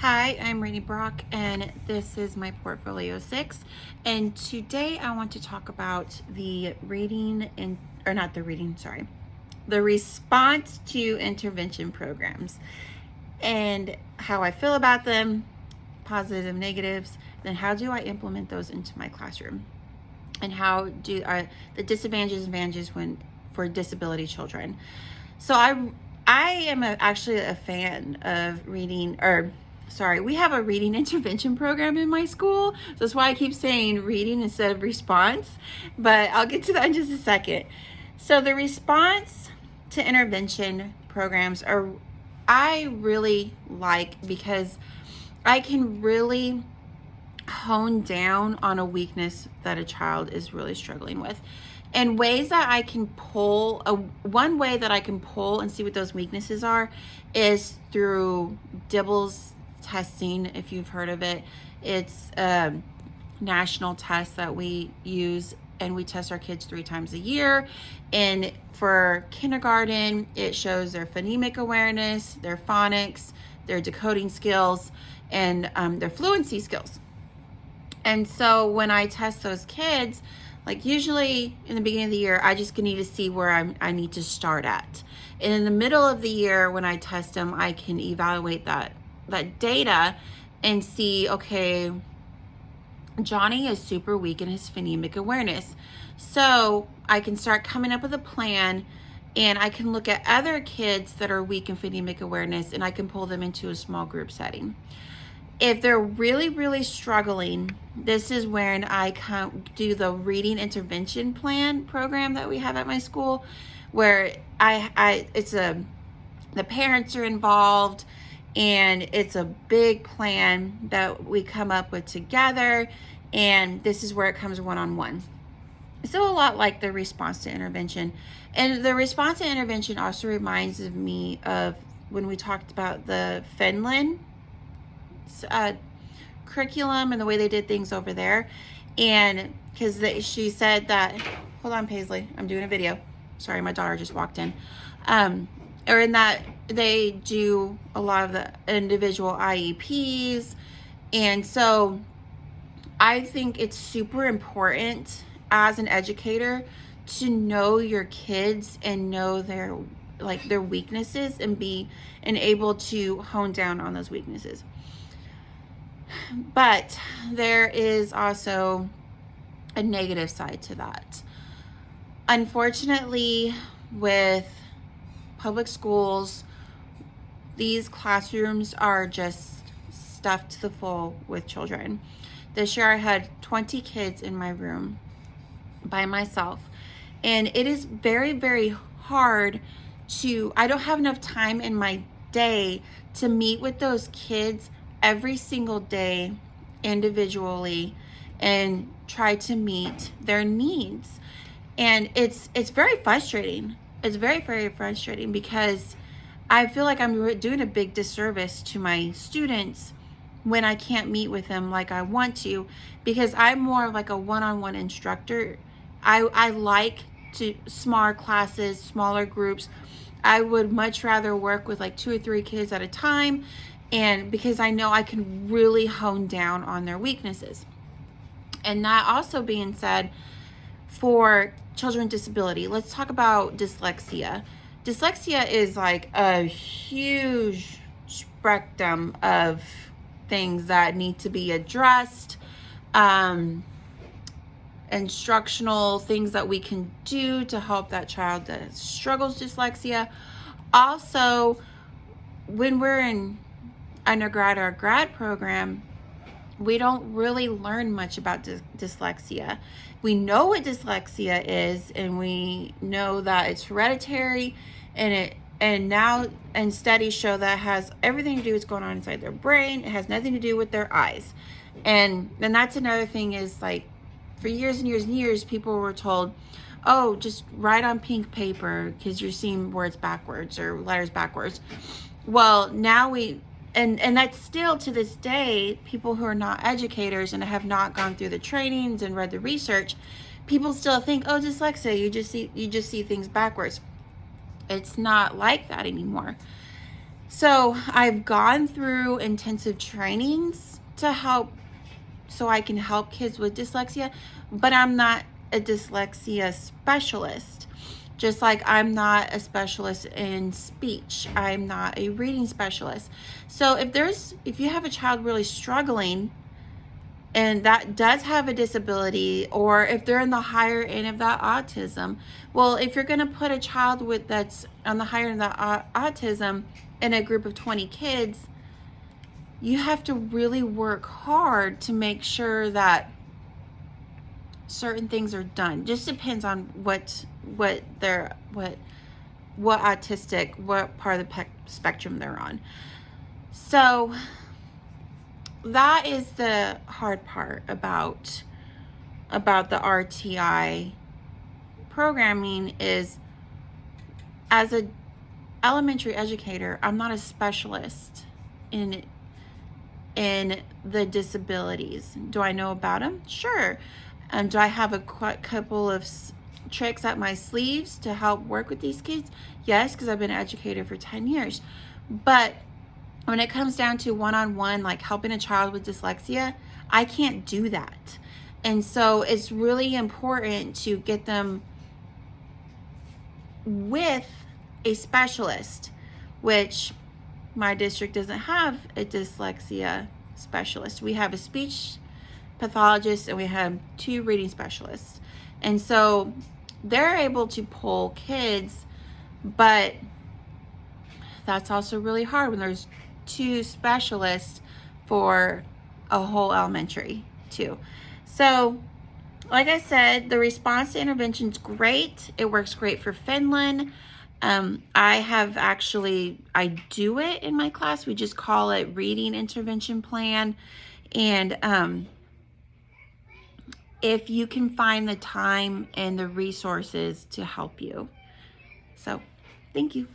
Hi, I'm Rainey Brock, and this is my Portfolio 6. And today I want to talk about the the response to intervention programs and how I feel about them, positive, negatives, then how do I implement those into my classroom? And how do the disadvantages and advantages for disability children. So I am actually a fan of reading, we have a reading intervention program in my school. So that's why I keep saying reading instead of response, but I'll get to that in just a second. So the response to intervention programs I really like because I can really hone down on a weakness that a child is really struggling with. And ways that I can one way that I can pull and see what those weaknesses are is through Dibble's testing, if you've heard of it. It's a national test that we use, and we test our kids 3 times a year. And for kindergarten, it shows their phonemic awareness, their phonics, their decoding skills, and their fluency skills. And so when I test those kids, like usually in the beginning of the year, I just need to see where I need to start at. And in the middle of the year, when I test them, I can evaluate that data and see, okay, Johnny is super weak in his phonemic awareness. So I can start coming up with a plan, and I can look at other kids that are weak in phonemic awareness, and I can pull them into a small group setting. If they're really, really struggling, this is when I do the reading intervention plan program that we have at my school, where the parents are involved, and it's a big plan that we come up with together, and this is where it comes one-on-one. So a lot like the response to intervention. And the response to intervention also reminds me of when we talked about the Finland curriculum and the way they did things over there. And because she said that, hold on, Paisley, I'm doing a video. Sorry, my daughter just walked in. Or in that they do a lot of the individual IEPs. And so I think it's super important as an educator to know your kids and know their weaknesses and able to hone down on those weaknesses. But there is also a negative side to that. Unfortunately, with public schools, these classrooms are just stuffed to the full with children. This year I had 20 kids in my room by myself, and it is very, very hard I don't have enough time in my day to meet with those kids every single day individually and try to meet their needs. And it's very frustrating. It's very, very frustrating because I feel like I'm doing a big disservice to my students when I can't meet with them like I want to, because I'm more of like a one-on-one instructor. I like smaller classes, smaller groups. I would much rather work with like 2 or 3 kids at a time, and because I know I can really hone down on their weaknesses. And that also being said, for children with disability, let's talk about dyslexia. Dyslexia is like a huge spectrum of things that need to be addressed, instructional things that we can do to help that child that struggles with dyslexia. Also, when we're in undergrad or grad program, we don't really learn much about dyslexia. We know what dyslexia is, and we know that it's hereditary, and studies show that has everything to do with what's going on inside their brain. It has nothing to do with their eyes. And then that's another thing is, like, for years and years and years, people were told, oh, just write on pink paper because you're seeing words backwards or letters backwards. Well, now and that's still to this day, people who are not educators and have not gone through the trainings and read the research, people still think, oh, dyslexia, you just see things backwards. It's not like that anymore. So I've gone through intensive trainings to help, so I can help kids with dyslexia, but I'm not a dyslexia specialist. Just like I'm not a specialist in speech, I'm not a reading specialist. So if you have a child really struggling and that does have a disability, or if they're in the higher end of that autism, well, if you're going to put a child with that's on the higher end of that autism in a group of 20 kids, you have to really work hard to make sure that certain things are done. Just depends on what autistic, what part of the spectrum they're on. So that is the hard part about the RTI programming, is as a elementary educator, I'm not a specialist in the disabilities. Do I know about them? Sure. Do I have a couple of tricks up my sleeves to help work with these kids? Yes, because I've been an educator for 10 years. But when it comes down to one-on-one, like helping a child with dyslexia, I can't do that. And so it's really important to get them with a specialist, which my district doesn't have a dyslexia specialist. We have a speech pathologist and we have 2 reading specialists. And so they're able to pull kids, but that's also really hard when there's 2 specialists for a whole elementary too. So like I said, the response to intervention is great. It works great for Finland. I do it in my class. We just call it reading intervention plan. And if you can find the time and the resources to help you. So, thank you.